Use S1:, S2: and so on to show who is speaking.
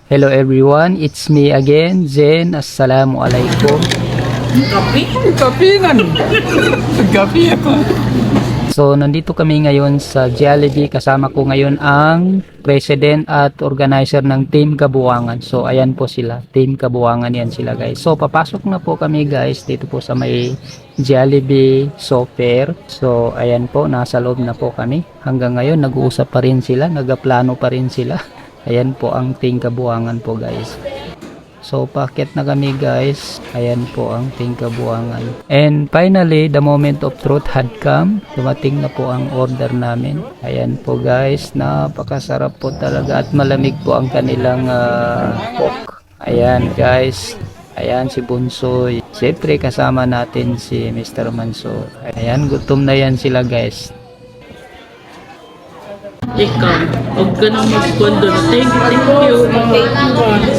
S1: Hello everyone, it's me again, Zen. Assalamualaikum.
S2: Kape ako.
S1: So, nandito kami ngayon sa Jollibee. Kasama ko ngayon ang president at organizer ng Team Kabuangan. So, ayan po sila. Team Kabuangan yan sila guys. So, papasok na po kami guys dito po sa may Jollibee Sofair. So, ayan po. Nasa loob na po kami. Hanggang ngayon, nag-uusap pa rin sila. Nagaplano pa rin sila. Ayan po ang Team Kabuangan po guys. So, packet na kami guys. Ayan po ang Team Kabuangan. And finally, the moment of truth had come. Dumating na po ang order namin. Ayan po guys. Napakasarap po talaga at malamig po ang kanilang coke. Ayan guys. Ayan si Bunsoy. Siyempre kasama natin si Mr. Manso. Ayan, gutom na yan sila guys.
S2: Ikaw, huwag ka nang mag-condo na. Thank you.